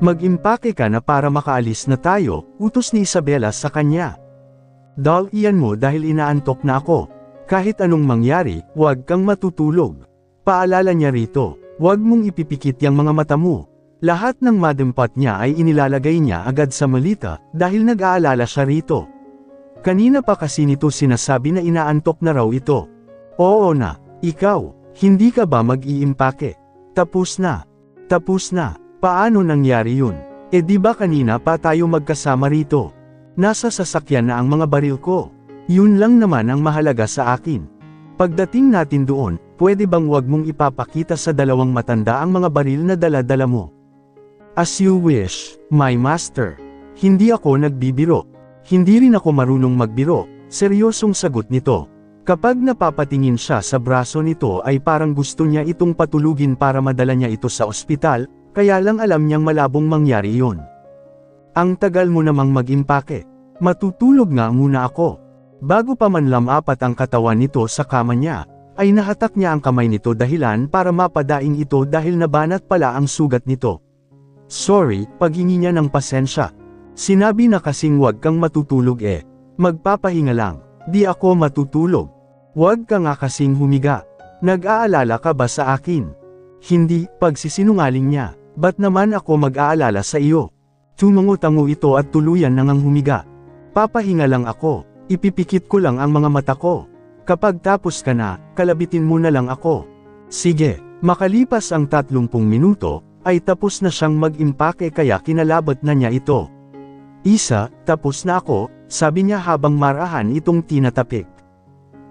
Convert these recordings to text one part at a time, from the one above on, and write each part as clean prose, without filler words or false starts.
Mag-impake ka na para makaalis na tayo, utos ni Isabela sa kanya. Dal iyan mo dahil inaantok na ako. Kahit anong mangyari, huwag kang matutulog. Paalala niya rito, huwag mong ipipikit yang mga mata mo. Lahat ng madampat niya ay inilalagay niya agad sa malita, dahil nag-aalala siya rito. Kanina pa kasi nito sinasabi na inaantok na raw ito. Oo na, ikaw, hindi ka ba mag-iimpake? Tapos na. Tapos na. Paano nangyari yun? Eh di ba kanina pa tayo magkasama rito? Nasa sasakyan na ang mga baril ko. Yun lang naman ang mahalaga sa akin. Pagdating natin doon, pwede bang wag mong ipapakita sa dalawang matanda ang mga baril na dala-dala mo? As you wish, my master. Hindi ako nagbibiro. Hindi rin ako marunong magbiro, seryosong sagot nito. Kapag napapatingin siya sa braso nito ay parang gusto niya itong patulugin para madala niya ito sa ospital, kaya lang alam niyang malabong mangyari yun. Ang tagal mo namang mag-impake. Matutulog nga muna ako. Bago pa man lamapat ang katawan nito sa kama niya, ay nahatak niya ang kamay nito dahilan para mapadaing ito dahil nabanat pala ang sugat nito. Sorry, paghingi niya ng pasensya. Sinabi na kasing wag kang matutulog eh. Magpapahinga lang. Di ako matutulog. Wag ka nga kasing humiga. Nag-aalala ka ba sa akin? Hindi, pagsisinungaling niya. Ba't naman ako mag-aalala sa iyo? Tumango-tango ito at tuluyan nang humiga. Papahinga lang ako. Ipipikit ko lang ang mga mata ko. Kapag tapos ka na, kalabitin mo na lang ako. Sige, makalipas ang 30 minuto, ay tapos na siyang mag-impake kaya kinalabat na niya ito. Isa, tapos na ako, sabi niya habang marahan itong tinatapik.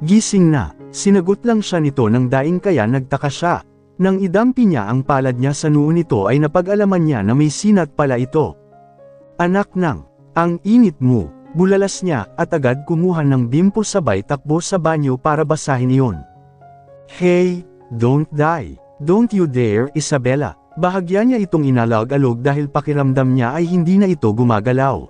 Gising na, sinagot lang siya nito ng daing kaya nagtaka siya. Nang idampi niya ang palad niya sa noo nito ay napag-alaman niya na may sinat pala ito. Anak nang, ang init mo, bulalas niya at agad kumuha ng bimpo sabay takbo sa banyo para basahin iyon. Hey, don't die. Don't you dare, Isabela. Bahagya niya itong inalag-alog dahil pakiramdam niya ay hindi na ito gumagalaw.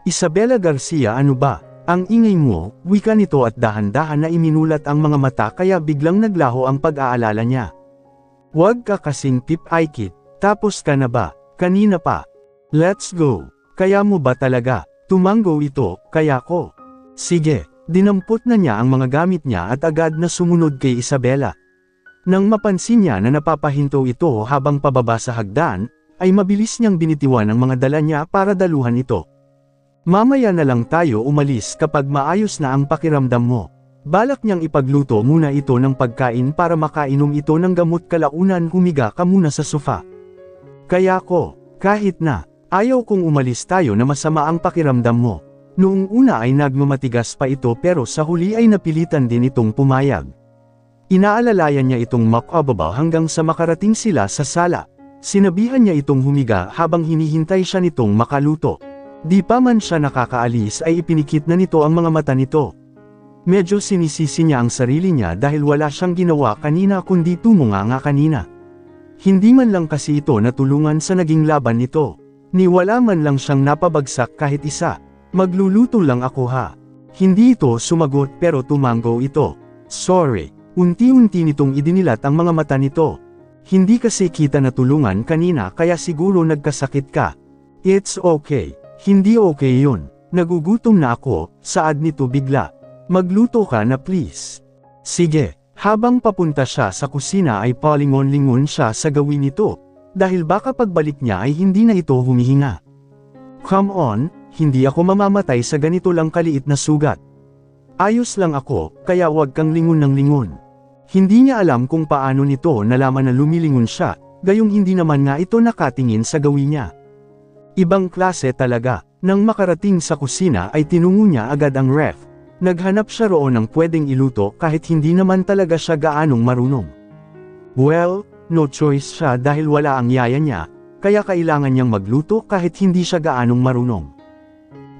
Isabela Garcia, ano ba? Ang ingay mo, wika nito at dahan-dahan na iminulat ang mga mata kaya biglang naglaho ang pag-aalala niya. Huwag ka kasing pip-aikit, tapos ka na ba? Kanina pa. Let's go. Kaya mo ba talaga? Tumanggo ito, kaya ko. Sige, dinampot na niya ang mga gamit niya at agad na sumunod kay Isabela. Nang mapansin niya na napapahinto ito habang pababa sa hagdan, ay mabilis niyang binitiwan ang mga dala niya para daluhan ito. Mamaya na lang tayo umalis kapag maayos na ang pakiramdam mo. Balak niyang ipagluto muna ito ng pagkain para makainom ito ng gamot kalaunan humiga ka muna sa sofa. Kaya ko, kahit na, ayaw kong umalis tayo na masama ang pakiramdam mo. Noong una ay nagmamatigas pa ito pero sa huli ay napilitan din itong pumayag. Inaalalayan niya itong makababa hanggang sa makarating sila sa sala. Sinabihan niya itong humiga habang hinihintay siya nitong makaluto. Di pa man siya nakakaalis ay ipinikit na nito ang mga mata nito. Medyo sinisisi niya ang sarili niya dahil wala siyang ginawa kanina kundi tumunganga kanina. Hindi man lang kasi ito natulungan sa naging laban nito. Niwala man lang siyang napabagsak kahit isa. Magluluto lang ako ha. Hindi ito sumagot pero tumanggo ito. Sorry. Unti-unti nitong idinilat ang mga mata nito. Hindi kasi kita natulungan kanina kaya siguro nagkasakit ka. It's okay. Hindi okay yun. Nagugutom na ako, saad nito bigla. Magluto ka na please. Sige, habang papunta siya sa kusina ay palingon-lingon siya sa gawin nito, dahil baka pagbalik niya ay hindi na ito humihinga. Come on, hindi ako mamamatay sa ganito lang kaliit na sugat. Ayos lang ako, kaya wag kang lingon ng lingon. Hindi niya alam kung paano nito nalaman na lumilingon siya, gayong hindi naman nga ito nakatingin sa gawin niya. Ibang klase talaga, nang makarating sa kusina ay tinungo niya agad ang ref. Naghanap siya roon ng pwedeng iluto kahit hindi naman talaga siya gaanong marunong. Well, no choice siya dahil wala ang yaya niya, kaya kailangan niyang magluto kahit hindi siya gaanong marunong.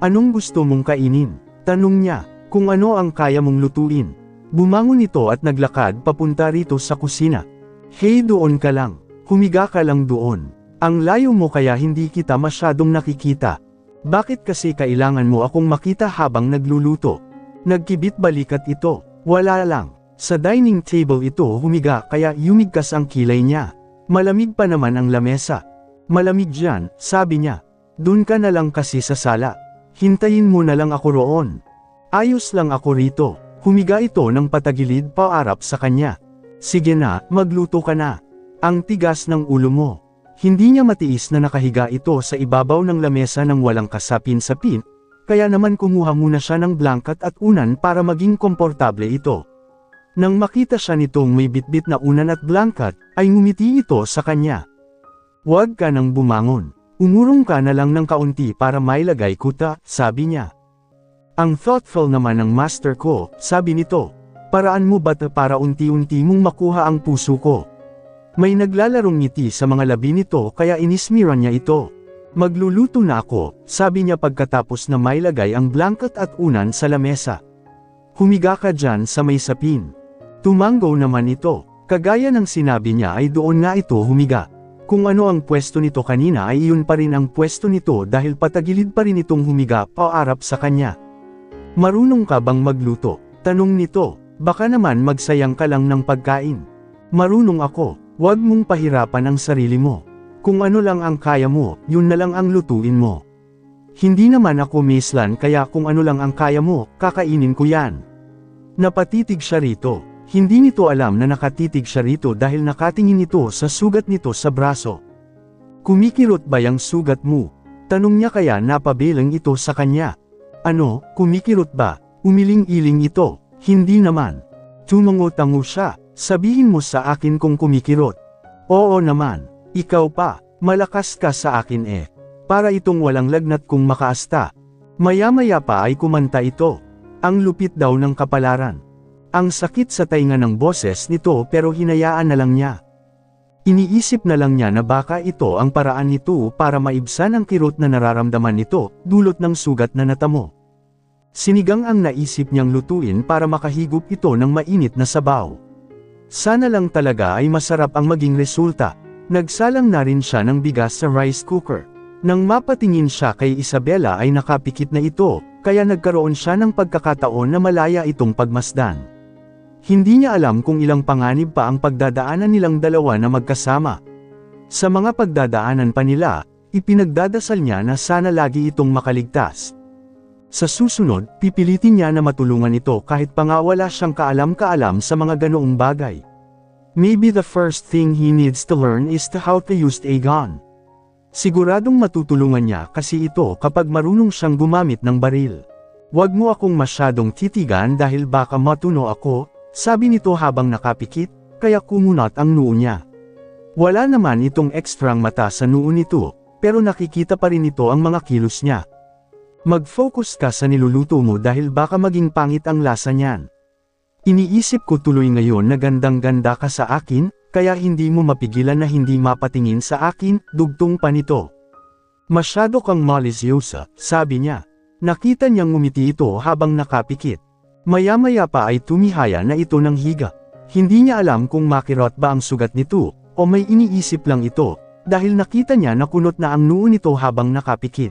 Anong gusto mong kainin? Tanong niya, kung ano ang kaya mong lutuin. Bumangon ito at naglakad papunta rito sa kusina. Hey, doon ka lang. Humiga ka lang doon. Ang layo mo kaya hindi kita masyadong nakikita. Bakit kasi kailangan mo akong makita habang nagluluto? Nagkibit balikat ito. Wala lang. Sa dining table ito humiga kaya yumigkas ang kilay niya. Malamig pa naman ang lamesa. Malamig dyan, sabi niya. Dun ka na lang kasi sa sala. Hintayin mo na lang ako roon. Ayos lang ako rito. Humiga ito ng patagilid paarap sa kanya. Sige na, magluto ka na. Ang tigas ng ulo mo. Hindi niya matiis na nakahiga ito sa ibabaw ng lamesa ng walang kasapin-sapin, kaya naman kumuha muna siya ng blanket at unan para maging komportable ito. Nang makita siya nitong may bitbit na unan at blanket, ay ngumiti ito sa kanya. Huwag ka nang bumangon. Umurong ka na lang ng kaunti para mailagay kuta, sabi niya. Ang thoughtful naman ng master ko, sabi nito. Paraan mo ba para unti-unti mong makuha ang puso ko? May naglalarong ngiti sa mga labi nito kaya inismiran niya ito. Magluluto na ako, sabi niya pagkatapos na mailagay ang blanket at unan sa lamesa. Humiga ka dyan sa may sapin. Tumanggo naman ito. Kagaya ng sinabi niya ay doon nga ito humiga. Kung ano ang pwesto nito kanina ay iyon pa rin ang pwesto nito dahil patagilid pa rin itong humiga paarap sa kanya. Marunong ka bang magluto? Tanong nito, baka naman magsayang ka lang ng pagkain. Marunong ako, huwag mong pahirapan ang sarili mo. Kung ano lang ang kaya mo, yun na lang ang lutuin mo. Hindi naman ako mislan kaya kung ano lang ang kaya mo, kakainin ko yan. Napatitig siya rito. Hindi nito alam na nakatitig siya rito dahil nakatingin ito sa sugat nito sa braso. Kumikirot ba yung sugat mo? Tanong niya kaya napabilang ito sa kanya. Ano, kumikirot ba? Umiling-iling ito. Hindi naman. Tumango-tango siya. Sabihin mo sa akin kung kumikirot. Oo naman. Ikaw pa. Malakas ka sa akin eh. Para itong walang lagnat kung makaasta. Maya-maya pa ay kumanta ito. Ang lupit daw ng kapalaran. Ang sakit sa tainga ng boses nito pero hinayaan na lang niya. Iniisip na lang niya na baka ito ang paraan nito para maibsan ang kirot na nararamdaman nito, dulot ng sugat na natamo. Sinigang ang naisip niyang lutuin para makahigop ito ng mainit na sabaw. Sana lang talaga ay masarap ang maging resulta. Nagsalang na rin siya ng bigas sa rice cooker. Nang mapatingin siya kay Isabela ay nakapikit na ito, kaya nagkaroon siya ng pagkakataon na malaya itong pagmasdan. Hindi niya alam kung ilang panganib pa ang pagdadaanan nilang dalawa na magkasama. Sa mga pagdadaanan pa nila, ipinagdadasal niya na sana lagi itong makaligtas. Sa susunod, pipilitin niya na matulungan ito kahit pa nga wala siyang kaalam-kaalam sa mga ganoong bagay. Maybe the first thing he needs to learn is how to use a gun. Siguradong matutulungan niya kasi ito kapag marunong siyang gumamit ng baril. Huwag mo akong masyadong titigan dahil baka matuno ako, sabi nito habang nakapikit, kaya kumunat ang noo niya. Wala naman itong ekstrang mata sa noo nito, pero nakikita pa rin ito ang mga kilos niya. Mag-focus ka sa niluluto mo dahil baka maging pangit ang lasa niyan. Iniisip ko tuloy ngayon na gandang-ganda ka sa akin, kaya hindi mo mapigilan na hindi mapatingin sa akin, dugtong pa nito. Masyado kang malisyosa, sabi niya. Nakita niyang ngumiti ito habang nakapikit. Maya-maya pa ay tumihaya na ito ng higa. Hindi niya alam kung makirot ba ang sugat nito, o may iniisip lang ito, dahil nakita niya na kunot na ang noo nito habang nakapikit.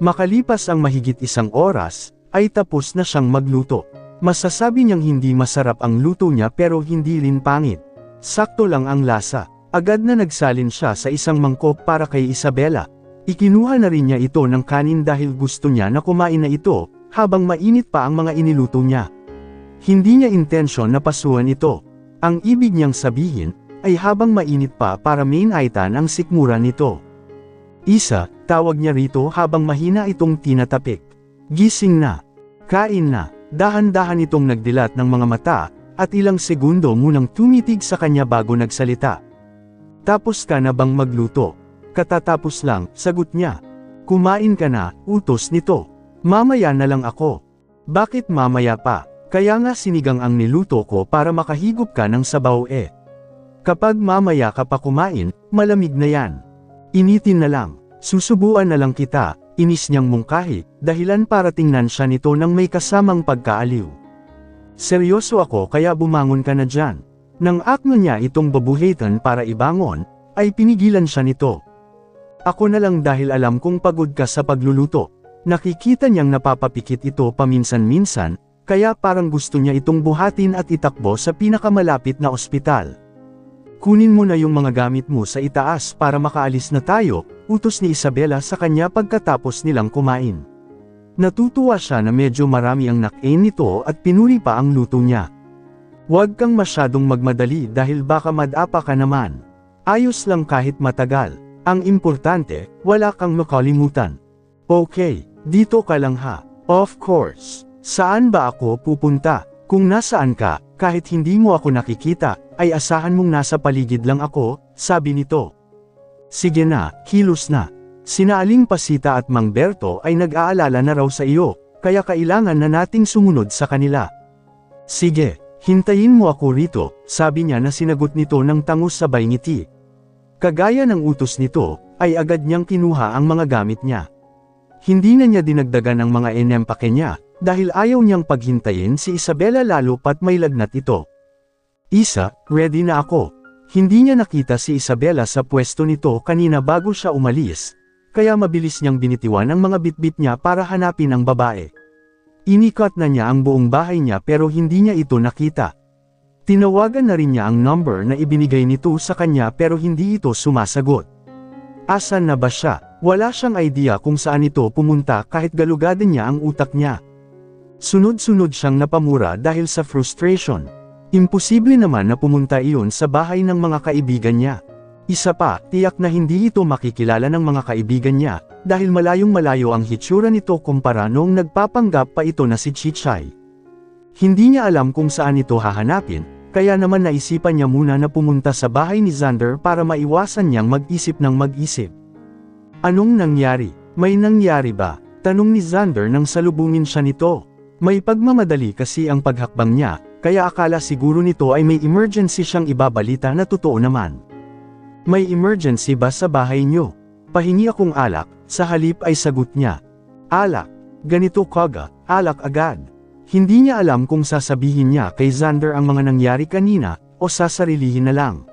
Makalipas ang mahigit 1 oras, ay tapos na siyang magluto. Masasabi niyang hindi masarap ang luto niya pero hindi rin pangit. Sakto lang ang lasa. Agad na nagsalin siya sa isang mangkok para kay Isabela. Ikinuha na rin niya ito ng kanin dahil gusto niya na kumain na ito, habang mainit pa ang mga iniluto niya. Hindi niya intensyon na pasuhan ito. Ang ibig niyang sabihin, ay habang mainit pa para mainaitan ang sikmura nito. Isa, tawag niya rito habang mahina itong tinatapik. Gising na. Kain na. Dahan-dahan itong nagdilat ng mga mata, at ilang segundo munang tumitig sa kanya bago nagsalita. Tapos ka na bang magluto? Katatapos lang, sagot niya. Kumain ka na, utos nito. Mamaya na lang ako. Bakit mamaya pa? Kaya nga sinigang ang niluto ko para makahigop ka ng sabaw eh. Kapag mamaya ka pa kumain, malamig na yan. Initin na lang. Susubuan na lang kita, inis niyang mungkahi, dahilan para tingnan siya nito nang may kasamang pagkaaliw. Seryoso ako kaya bumangon ka na dyan. Nang akno niya itong babuhitan para ibangon, ay pinigilan siya nito. Ako na lang dahil alam kong pagod ka sa pagluluto. Nakikita niyang napapapikit ito paminsan-minsan, kaya parang gusto niya itong buhatin at itakbo sa pinakamalapit na ospital. Kunin mo na yung mga gamit mo sa itaas para makaalis na tayo, utos ni Isabela sa kanya pagkatapos nilang kumain. Natutuwa siya na medyo marami ang nakain nito at pinuri pa ang luto niya. Huwag kang masyadong magmadali dahil baka madapa ka naman. Ayos lang kahit matagal. Ang importante, wala kang makalimutan. Okay, dito ka lang ha. Of course. Saan ba ako pupunta? Kung nasaan ka, kahit hindi mo ako nakikita, ay asahan mong nasa paligid lang ako, sabi nito. Sige na, kilos na. Sina Aling Pasita at Mang Berto ay nag-aalala na raw sa iyo, kaya kailangan na nating sumunod sa kanila. Sige, hintayin mo ako rito, sabi niya na sinagot nito ng tangus sabay ngiti. Kagaya ng utos nito, ay agad niyang kinuha ang mga gamit niya. Hindi na niya dinagdagan ang mga enempake niya, dahil ayaw niyang paghintayin si Isabela lalo pat may lagnat ito. Isa, ready na ako. Hindi niya nakita si Isabela sa pwesto nito kanina bago siya umalis, kaya mabilis niyang binitiwan ang mga bitbit niya para hanapin ang babae. Inikot na niya ang buong bahay niya pero hindi niya ito nakita. Tinawagan na rin niya ang number na ibinigay nito sa kanya pero hindi ito sumasagot. Asan na ba siya? Wala siyang idea kung saan ito pumunta kahit galugado niya ang utak niya. Sunod-sunod siyang napamura dahil sa frustration. Imposible naman na pumunta iyon sa bahay ng mga kaibigan niya. Isa pa, tiyak na hindi ito makikilala ng mga kaibigan niya, dahil malayong-malayo ang hitsura nito kumpara noong nagpapanggap pa ito na si Chichay. Hindi niya alam kung saan ito hahanapin, kaya naman naisipan niya muna na pumunta sa bahay ni Xander para maiwasan niyang mag-isip ng mag-isip. Anong nangyari? May nangyari ba? Tanong ni Xander nang salubungin siya nito. May pagmamadali kasi ang paghakbang niya, kaya akala siguro nito ay may emergency siyang ibabalita na totoo naman. May emergency ba sa bahay niyo? Pahingi akong alak, sa halip ay sagot niya. Alak? Ganito kaga, alak agad. Hindi niya alam kung sasabihin niya kay Xander ang mga nangyari kanina, o sasarilihin na lang.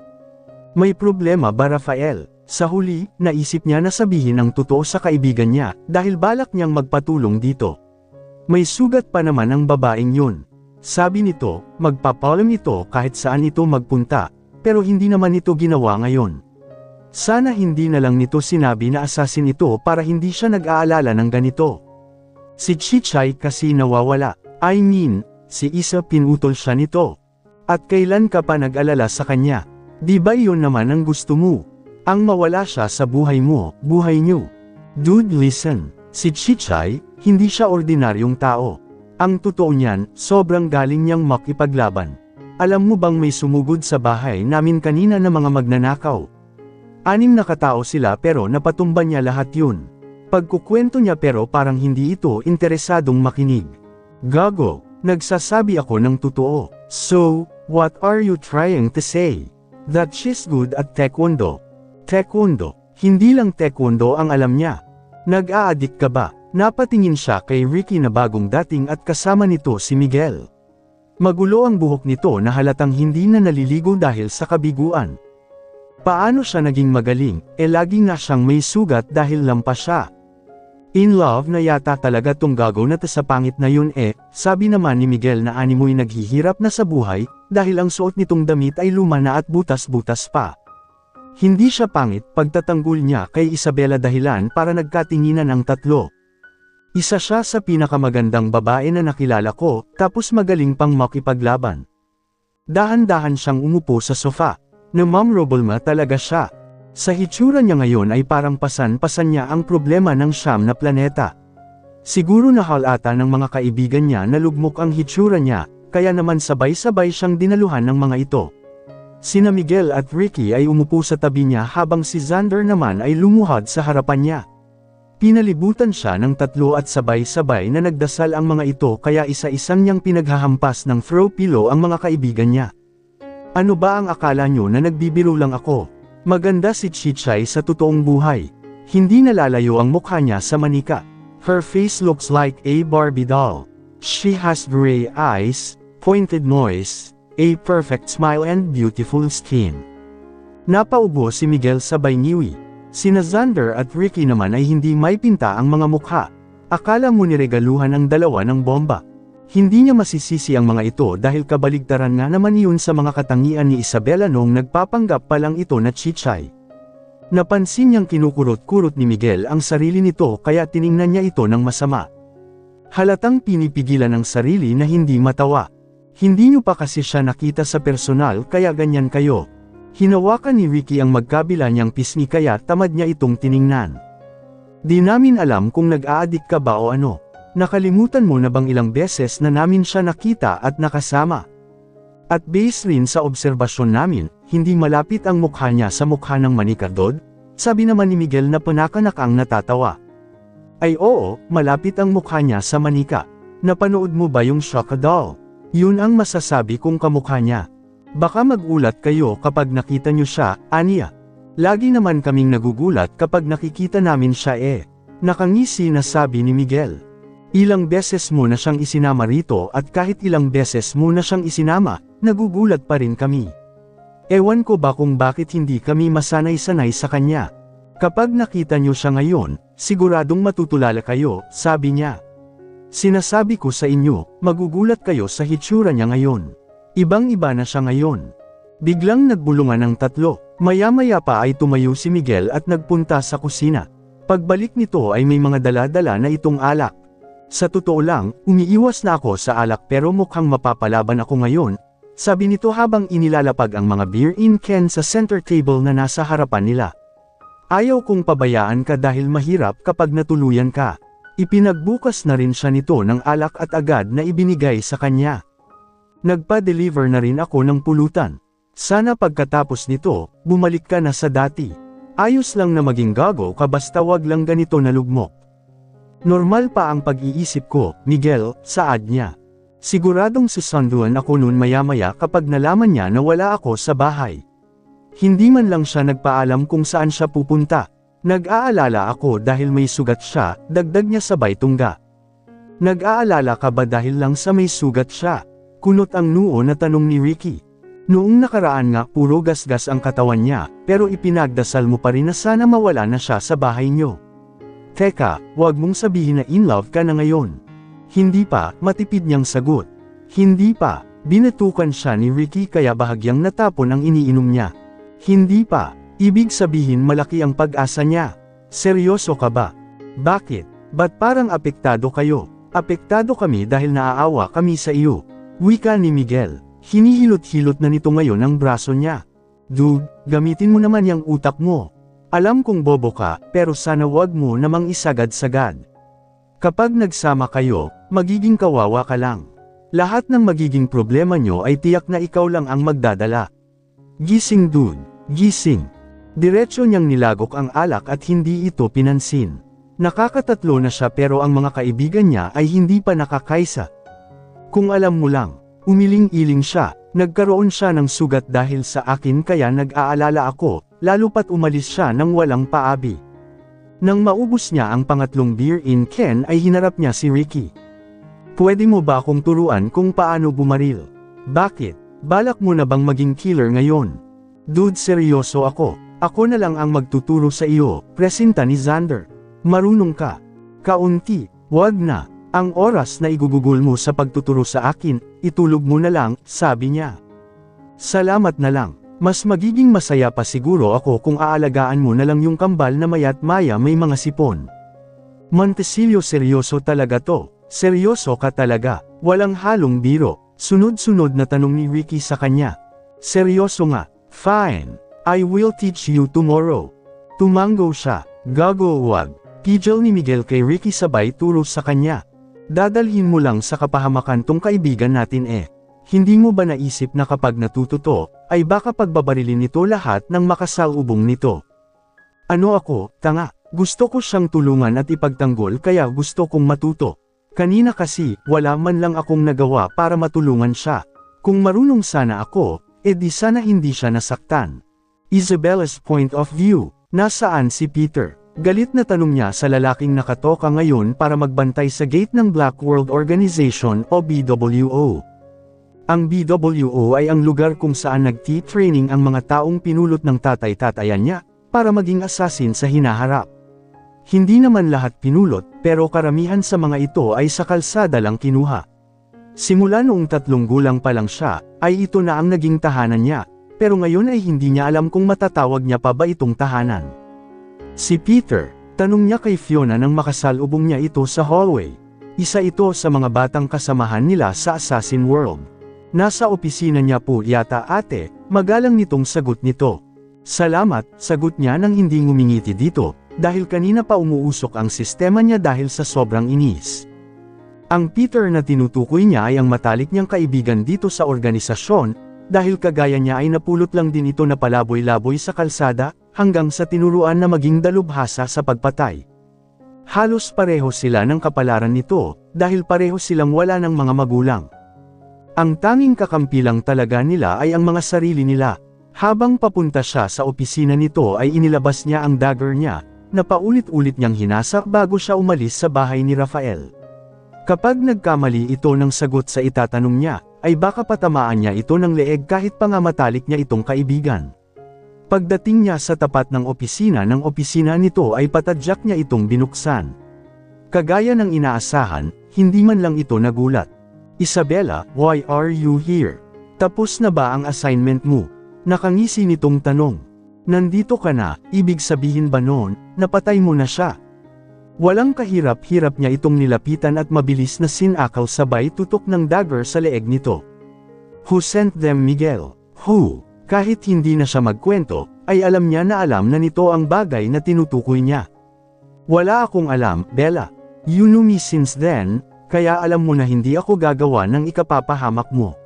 May problema ba Rafael? Sa huli, naisip niya na sabihin ang totoo sa kaibigan niya, dahil balak niyang magpatulong dito. May sugat pa naman ang babaeng yun. Sabi nito, magpapalam ito kahit saan ito magpunta, pero hindi naman ito ginawa ngayon. Sana hindi na lang nito sinabi na assassin ito para hindi siya nag-aalala ng ganito. Si Chichay kasi nawawala. I mean, si Isa pinutol siya nito. At kailan ka pa nag-alala sa kanya? Di ba yun naman ang gusto mo? Ang mawala siya sa buhay mo, buhay niyo. Dude listen, si Chichay, hindi siya ordinaryong tao. Ang totoo niyan, sobrang galing niyang makipaglaban. Alam mo bang may sumugod sa bahay namin kanina na mga magnanakaw? 6 na katao sila pero napatumba niya lahat yun. Pagkukwento niya pero parang hindi ito interesadong makinig. Gago, nagsasabi ako ng totoo. So, what are you trying to say? That she's good at taekwondo. Taekwondo, hindi lang taekwondo ang alam niya. Nag-a-addict ka ba? Napatingin siya kay Ricky na bagong dating at kasama nito si Miguel. Magulo ang buhok nito na halatang hindi na naliligo dahil sa kabiguan. Paano siya naging magaling, lagi nga siyang may sugat dahil lampas siya. In love na yata talaga tong gago na sa pangit na yun sabi naman ni Miguel na animoy naghihirap na sa buhay, dahil ang suot nitong damit ay luma na at butas-butas pa. Hindi siya pangit pagtatanggol niya kay Isabela dahilan para nagkatinginan ang tatlo. Isa siya sa pinakamagandang babae na nakilala ko, tapos magaling pang makipaglaban. Dahan-dahan siyang umupo sa sofa. Memorable talaga siya. Sa hitsura niya ngayon ay parang pasan-pasan niya ang problema ng 9 na planeta. Siguro nahalata ng mga kaibigan niya na lugmok ang hitsura niya, kaya naman sabay-sabay siyang dinaluhan ng mga ito. Sina Miguel at Ricky ay umupo sa tabi niya habang si Xander naman ay lumuhad sa harapan niya. Pinalibutan siya ng tatlo at sabay-sabay na nagdasal ang mga ito kaya isa-isang niyang pinaghahampas ng throw pillow ang mga kaibigan niya. Ano ba ang akala niyo na nagbibiro lang ako? Maganda si Chichay sa totoong buhay. Hindi nalalayo ang mukha niya sa manika. Her face looks like a Barbie doll. She has gray eyes, pointed nose, a perfect smile and beautiful skin. Napaubo si Miguel sabay ngiwi. Sina Xander at Ricky naman ay hindi may pinta ang mga mukha. Akala mo niregaluhan ang dalawa ng bomba. Hindi niya masisisi ang mga ito dahil kabaligtaran nga naman iyon sa mga katangian ni Isabela noong nagpapanggap pa lang ito na chichay. Napansin niyang kinukurot-kurot ni Miguel ang sarili nito kaya tiningnan niya ito ng masama. Halatang pinipigilan ang sarili na hindi matawa. Hindi niyo pa kasi siya nakita sa personal kaya ganyan kayo. Hinawakan ni Ricky ang magkabila niyang pisngi kaya tamad niya itong tiningnan. Di namin alam kung nag-a-addict ka ba o ano. Nakalimutan mo na bang ilang beses na namin siya nakita at nakasama? At base rin sa obserbasyon namin, hindi malapit ang mukha niya sa mukha ng manikardod? Sabi naman ni Miguel na panakanakang natatawa. Ay oo, malapit ang mukha niya sa manika. Napanood mo ba yung Shaka Doll? Yun ang masasabi kong kamukha niya. Baka magulat kayo kapag nakita niyo siya, aniya. Lagi naman kaming nagugulat kapag nakikita namin siya Nakangisi na sabi ni Miguel. Ilang beses mo na siyang isinama rito at kahit ilang beses mo na siyang isinama, nagugulat pa rin kami. Ewan ko ba kung bakit hindi kami masanay-sanay sa kanya. Kapag nakita niyo siya ngayon, siguradong matutulala kayo, sabi niya. Sinasabi ko sa inyo, magugulat kayo sa hitsura niya ngayon. Ibang-iba na siya ngayon. Biglang nagbulungan ang tatlo. Maya-maya pa ay tumayo si Miguel at nagpunta sa kusina. Pagbalik nito ay may mga dala-dala na itong alak. Sa totoo lang, umiiwas na ako sa alak pero mukhang mapapalaban ako ngayon, sabi nito habang inilalapag ang mga beer in can sa center table na nasa harapan nila. Ayaw kong pabayaan ka dahil mahirap kapag natuluyan ka. Ipinagbukas na rin siya nito ng alak at agad na ibinigay sa kanya. Nagpa-deliver na rin ako ng pulutan. Sana pagkatapos nito, bumalik ka na sa dati. Ayos lang na maging gago ka basta wag lang ganito na lugmok. Normal pa ang pag-iisip ko, Miguel, saad niya. Siguradong susunduan ako noon maya-maya kapag nalaman niya na wala ako sa bahay. Hindi man lang siya nagpaalam kung saan siya pupunta. Nag-aalala ako dahil may sugat siya, dagdag niya sabay tungga. Nag-aalala ka ba dahil lang sa may sugat siya? Kunot ang noo na tanong ni Ricky. Noong nakaraan nga puro gasgas ang katawan niya, pero ipinagdasal mo pa rin na sana mawala na siya sa bahay niyo. Teka, wag mong sabihin na in love ka na ngayon. Hindi pa, matipid niyang sagot. Hindi pa, binatukan siya ni Ricky kaya bahagyang natapon ang iniinom niya. Hindi pa, ibig sabihin malaki ang pag-asa niya. Seryoso ka ba? Bakit? Ba't parang apektado kayo? Apektado kami dahil naaawa kami sa iyo. Wika ni Miguel. Hinihilot-hilot na nito ngayon ang braso niya. Dude, gamitin mo naman yung utak mo. Alam kong bobo ka, pero sana wag mo namang isagad-sagad. Kapag nagsama kayo, magiging kawawa ka lang. Lahat ng magiging problema nyo ay tiyak na ikaw lang ang magdadala. Gising dude, gising. Diretso niyang nilagok ang alak at hindi ito pinansin. Nakakatatlo na siya pero ang mga kaibigan niya ay hindi pa nakakaisa. Kung alam mo lang, umiling-iling siya, nagkaroon siya ng sugat dahil sa akin kaya nag-aalala ako, lalo pat umalis siya nang walang paabi. Nang maubos niya ang pangatlong beer in can ay hinarap niya si Ricky. Pwede mo ba akong turuan kung paano bumaril? Bakit? Balak mo na bang maging killer ngayon? Dude, seryoso ako. Ako na lang ang magtuturo sa iyo, presenta ni Xander. Marunong ka. Kaunti, wag na. Ang oras na igugugol mo sa pagtuturo sa akin, itulog mo na lang, sabi niya. Salamat na lang. Mas magiging masaya pa siguro ako kung aalagaan mo na lang yung kambal na maya't maya may mga sipon. Montecillo, seryoso talaga to. Seryoso ka talaga. Walang halong biro. Sunod-sunod na tanong ni Ricky sa kanya. Seryoso nga. Fine. I will teach you tomorrow. Tumango siya. Gago, wag. Pijal ni Miguel kay Ricky sabay turo sa kanya. Dadalhin mo lang sa kapahamakan tong kaibigan natin Hindi mo ba naisip na kapag natuto to, ay baka pagbabarilin nito lahat ng makasalubong nito? Ano ako, tanga? Gusto ko siyang tulungan at ipagtanggol kaya gusto kong matuto. Kanina kasi, wala man lang akong nagawa para matulungan siya. Kung marunong sana ako, di sana hindi siya nasaktan. Isabella's point of view. Nasaan si Peter? Galit na tanong niya sa lalaking nakatoka ngayon para magbantay sa gate ng Black World Organization o BWO. Ang BWO ay ang lugar kung saan nagti-training ang mga taong pinulot ng tatay-tatayan niya, para maging assassin sa hinaharap. Hindi naman lahat pinulot, pero karamihan sa mga ito ay sa kalsada lang kinuha. Simula noong 3 gulang pa lang siya, ay ito na ang naging tahanan niya, pero ngayon ay hindi niya alam kung matatawag niya pa ba itong tahanan. Si Peter, tanong niya kay Fiona nang makasalubong niya ito sa hallway. Isa ito sa mga batang kasamahan nila sa Assassin World. Nasa opisina niya po yata ate, magalang nitong sagot nito. Salamat, sagot niya nang hindi ngumingiti dito, dahil kanina pa umuusok ang sistema niya dahil sa sobrang inis. Ang Peter na tinutukoy niya ay ang matalik niyang kaibigan dito sa organisasyon, dahil kagaya niya ay napulot lang din ito na palaboy-laboy sa kalsada, hanggang sa tinuruan na maging dalubhasa sa pagpatay. Halos pareho sila ng kapalaran nito, dahil pareho silang wala ng mga magulang. Ang tanging kakampi lang talaga nila ay ang mga sarili nila. Habang papunta siya sa opisina nito ay inilabas niya ang dagger niya, na paulit-ulit niyang hinasak bago siya umalis sa bahay ni Rafael. Kapag nagkamali ito ng sagot sa itatanong niya, ay baka patamaan niya ito ng leeg kahit pa nga matalik niya itong kaibigan. Pagdating niya sa tapat ng opisina nito ay patadyak niya itong binuksan. Kagaya ng inaasahan, hindi man lang ito nagulat. Isabella, why are you here? Tapos na ba ang assignment mo? Nakangisi nitong tanong. Nandito ka na, ibig sabihin ba noon, napatay mo na siya? Walang kahirap-hirap niya itong nilapitan at mabilis na sinakaw sabay tutok ng dagger sa leeg nito. Who sent them, Miguel? Who? Kahit hindi na siya magkwento, ay alam niya na alam na nito ang bagay na tinutukoy niya. Wala akong alam, Bella. You knew me since then, kaya alam mo na hindi ako gagawa ng ikapapahamak mo.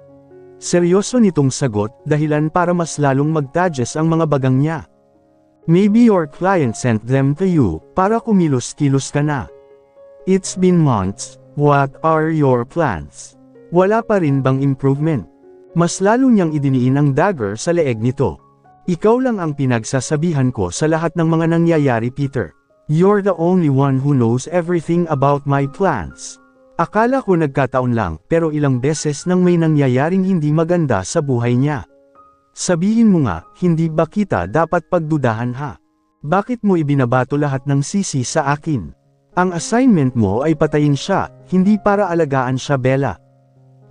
Seryoso nitong sagot, dahilan para mas lalong magtadyes ang mga bagang niya. Maybe your client sent them to you, para kumilos-kilos ka na. It's been months, what are your plans? Wala pa rin bang improvement? Mas lalo niyang idiniin ang dagger sa leeg nito. Ikaw lang ang pinagsasabihan ko sa lahat ng mga nangyayari, Peter. You're the only one who knows everything about my plans. Akala ko nagkataon lang, pero ilang beses nang may nangyayaring hindi maganda sa buhay niya. Sabihin mo nga, hindi ba kita dapat pagdudahan ha? Bakit mo ibinabato lahat ng sisi sa akin? Ang assignment mo ay patayin siya, hindi para alagaan siya, Bella.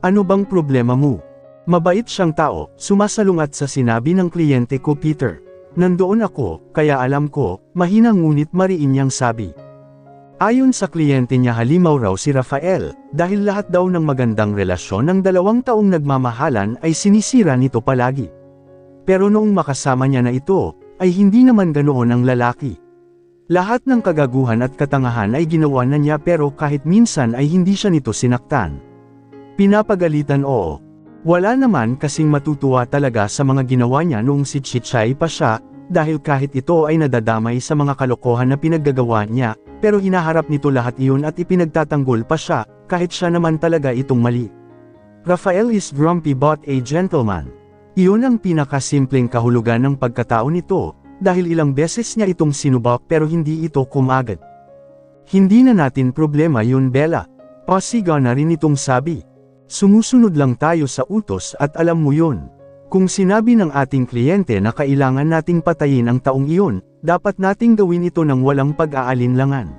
Ano bang problema mo? Mabait siyang tao, sumasalungat sa sinabi ng kliyente ko, Peter. Nandoon ako, kaya alam ko, mahina ngunit mariin niyang sabi. Ayon sa kliyente niya halimaw raw si Rafael, dahil lahat daw ng magandang relasyon ng 2 taong nagmamahalan ay sinisira nito palagi. Pero noong makasama niya na ito, ay hindi naman ganoon ang lalaki. Lahat ng kagaguhan at katangahan ay ginawa na niya pero kahit minsan ay hindi siya nito sinaktan. Pinapagalitan oo. Wala naman kasing matutuwa talaga sa mga ginawa niya noong si Chichay pa siya, dahil kahit ito ay nadadamay sa mga kalokohan na pinaggagawa niya, pero hinaharap nito lahat iyon at ipinagtatanggol pa siya, kahit siya naman talaga itong mali. Rafael is grumpy but a gentleman. Iyon ang pinakasimpleng kahulugan ng pagkatao nito, dahil ilang beses niya itong sinubak pero hindi ito kumagat. Hindi na natin problema yun, Bella. Pasiga na rin itong sabi. Sumusunod lang tayo sa utos at alam mo yun. Kung sinabi ng ating kliyente na kailangan nating patayin ang taong iyon, dapat nating gawin ito ng walang pag-aalinlangan.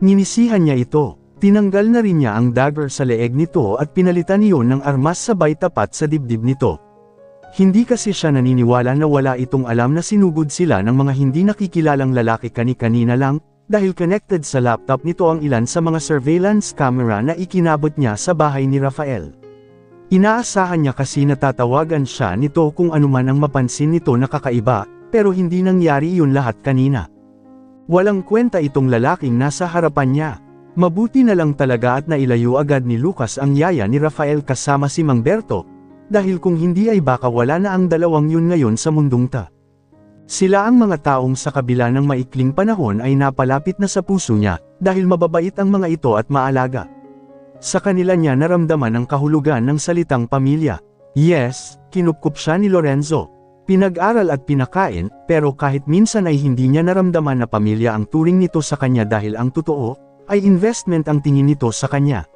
Ninisihan niya ito. Tinanggal na rin niya ang dagger sa leeg nito at pinalitan iyon ng armas sabay tapat sa dibdib nito. Hindi kasi siya naniniwala na wala itong alam na sinugod sila ng mga hindi nakikilalang lalaki kani-kanina lang, dahil connected sa laptop nito ang ilan sa mga surveillance camera na ikinabot niya sa bahay ni Rafael. Inaasahan niya kasi natatawagan siya nito kung anuman ang mapansin nito na kakaiba, pero hindi nangyari iyon lahat kanina. Walang kwenta itong lalaking nasa harapan niya. Mabuti na lang talaga at nailayo agad ni Lucas ang yaya ni Rafael kasama si Mang Berto, dahil kung hindi ay baka wala na ang dalawang yun ngayon sa mundong ta. Sila ang mga taong sa kabila ng maikling panahon ay napalapit na sa puso niya, dahil mababait ang mga ito at maalaga. Sa kanila niya naramdaman ang kahulugan ng salitang pamilya. Yes, kinupkup siya ni Lorenzo. Pinag-aral at pinakain, pero kahit minsan ay hindi niya naramdaman na pamilya ang turing nito sa kanya dahil ang totoo, ay investment ang tingin nito sa kanya.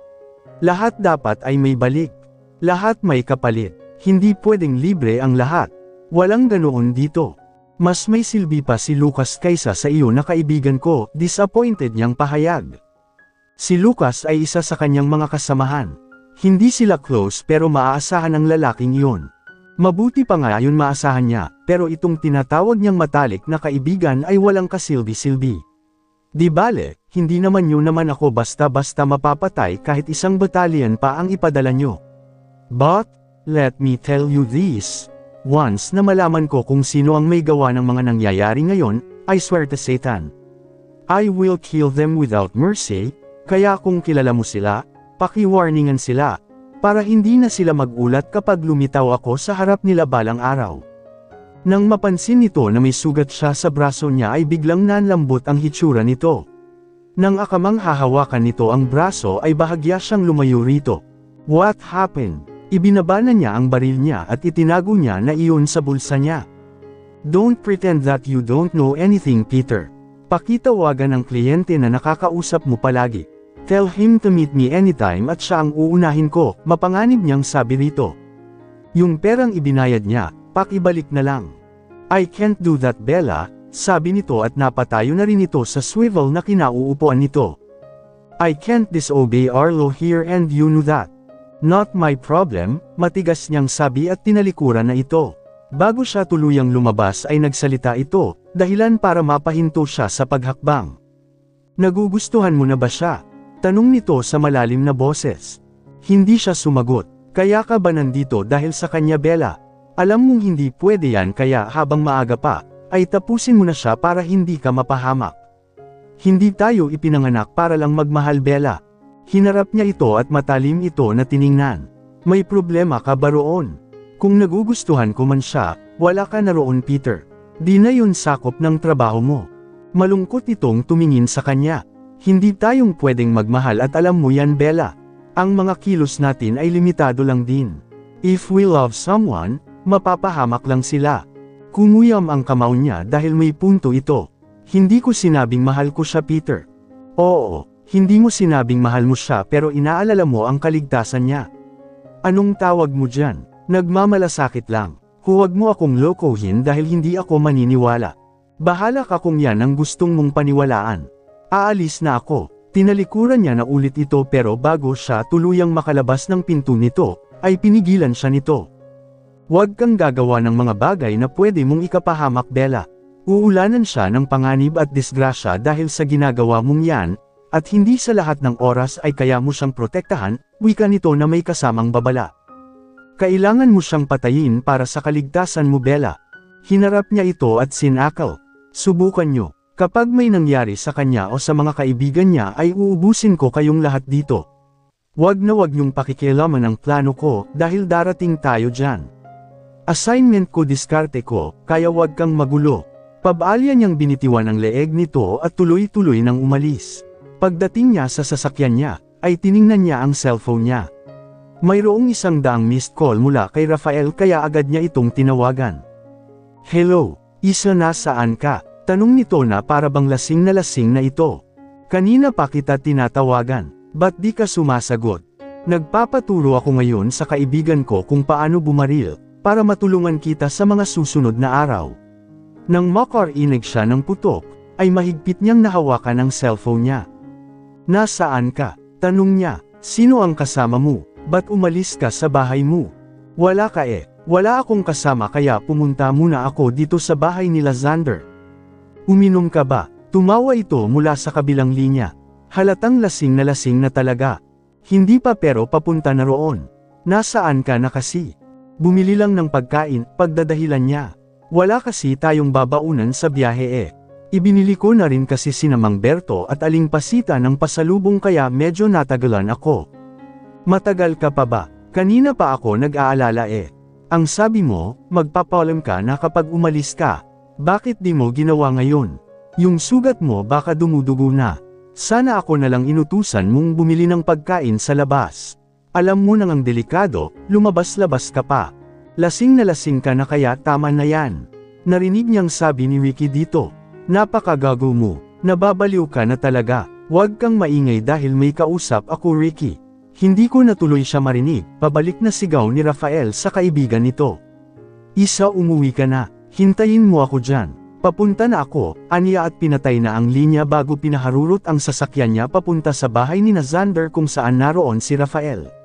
Lahat dapat ay may balik. Lahat may kapalit. Hindi pwedeng libre ang lahat. Walang ganoon dito. Mas may silbi pa si Lucas kaysa sa iyo na kaibigan ko, disappointed niyang pahayag. Si Lucas ay isa sa kanyang mga kasamahan. Hindi sila close pero maaasahan ang lalaking iyon. Mabuti pa nga yun maasahan niya, pero itong tinatawag niyang matalik na kaibigan ay walang kasilbi-silbi. Di bale, hindi naman yun naman ako basta-basta mapapatay kahit isang batalyon pa ang ipadala nyo. But, let me tell you this. Once na malaman ko kung sino ang may gawa ng mga nangyayari ngayon, I swear to Satan. I will kill them without mercy, kaya kung kilala mo sila, paki-warningan sila, para hindi na sila magulat kapag lumitaw ako sa harap nila balang araw. Nang mapansin nito na may sugat siya sa braso niya ay biglang nanlambot ang hitsura nito. Nang akamang hahawakan nito ang braso ay bahagya siyang lumayo rito. What happened? Ibinaba na niya ang baril niya at itinago niya na iyon sa bulsa niya. Don't pretend that you don't know anything, Peter. Pakitawagan ang kliyente na nakakausap mo palagi. Tell him to meet me anytime at siya ang uunahin ko, mapanganib niyang sabi rito. Yung perang ibinayad niya, pakibalik na lang. I can't do that, Bella, sabi nito at napatayo na rin ito sa swivel na kinauupuan nito. I can't disobey our law here and you know that. Not my problem, matigas niyang sabi at tinalikuran na ito. Bago siya tuluyang lumabas ay nagsalita ito, dahilan para mapahinto siya sa paghakbang. Nagugustuhan mo na ba siya? Tanong nito sa malalim na boses. Hindi siya sumagot. Kaya ka ba nandito dahil sa kanya, Bella? Alam mong hindi pwede yan kaya habang maaga pa, ay tapusin mo na siya para hindi ka mapahamak. Hindi tayo ipinanganak para lang magmahal, Bella. Hinarap niya ito at matalim ito na tiningnan. May problema ka ba roon? Kung nagugustuhan ko man siya, wala ka na roon, Peter. Di na yun sakop ng trabaho mo. Malungkot itong tumingin sa kanya. Hindi tayong pwedeng magmahal at alam mo yan, Bella. Ang mga kilos natin ay limitado lang din. If we love someone, mapapahamak lang sila. Kumuyam ang kamao niya dahil may punto ito. Hindi ko sinabing mahal ko siya, Peter. Oo, hindi mo sinabing mahal mo siya pero inaalala mo ang kaligtasan niya. Anong tawag mo dyan? Nagmamalasakit lang. Huwag mo akong lokohin dahil hindi ako maniniwala. Bahala ka kung yan ang gustong mong paniwalaan. Aalis na ako. Tinalikuran niya na ulit ito pero bago siya tuluyang makalabas ng pinto nito, ay pinigilan siya nito. Huwag kang gagawa ng mga bagay na pwede mong ikapahamak, Bella. Uulanan siya ng panganib at disgrasya dahil sa ginagawa mong yan, at hindi sa lahat ng oras ay kaya mo siyang protektahan, wika nito na may kasamang babala. Kailangan mo siyang patayin para sa kaligtasan mo, Bella. Hinarap niya ito at sinakal. Subukan nyo. Kapag may nangyari sa kanya o sa mga kaibigan niya ay uubusin ko kayong lahat dito. Wag na wag niyong pakikialaman ang plano ko dahil darating tayo dyan. Assignment ko, diskarte ko, kaya wag kang magulo. Pabalya niyang binitiwan ang leeg nito at tuloy-tuloy nang umalis. Pagdating niya sa sasakyan niya, ay tiningnan niya ang cellphone niya. Mayroong 100 missed call mula kay Rafael kaya agad niya itong tinawagan. Hello, Isa, nasaan ka? Tanong nito na para bang lasing na ito. Kanina pa kita tinatawagan, ba't di ka sumasagot? Nagpapaturo ako ngayon sa kaibigan ko kung paano bumaril, para matulungan kita sa mga susunod na araw. Nang makarinig siya ng putok, ay mahigpit niyang nahawakan ang cellphone niya. Nasaan ka? Tanong niya. Sino ang kasama mo? Ba't umalis ka sa bahay mo? Wala ka eh. Wala akong kasama kaya pumunta muna ako dito sa bahay nila Xander. Uminom ka ba? Tumawa ito mula sa kabilang linya. Halatang lasing na talaga. Hindi pa pero papunta na roon. Nasaan ka na kasi? Bumili lang ng pagkain, pagdadahilan niya. Wala kasi tayong babaunan sa biyahe eh. Ibinili ko na rin kasi si Mang Berto at Aling Pasita ng pasalubong kaya medyo natagalan ako. Matagal ka pa ba? Kanina pa ako nag-aalala eh. Ang sabi mo, magpapaalam ka na kapag umalis ka. Bakit di mo ginawa ngayon? Yung sugat mo baka dumudugo na. Sana ako na lang inutusan mong bumili ng pagkain sa labas. Alam mo nang ang delikado, lumabas-labas ka pa. Lasing ka na kaya tama na yan. Narinig niyang sabi ni Ricky dito. Napakagago mo, nababaliw ka na talaga. Huwag kang maingay dahil may kausap ako, Ricky. Hindi ko natuloy siya marinig, pabalik na sigaw ni Rafael sa kaibigan nito. Isa, umuwi ka na. Hintayin mo ako dyan. Papunta na ako, aniya at pinatay na ang linya bago pinaharurot ang sasakyan niya papunta sa bahay ni Xander kung saan naroon si Rafael.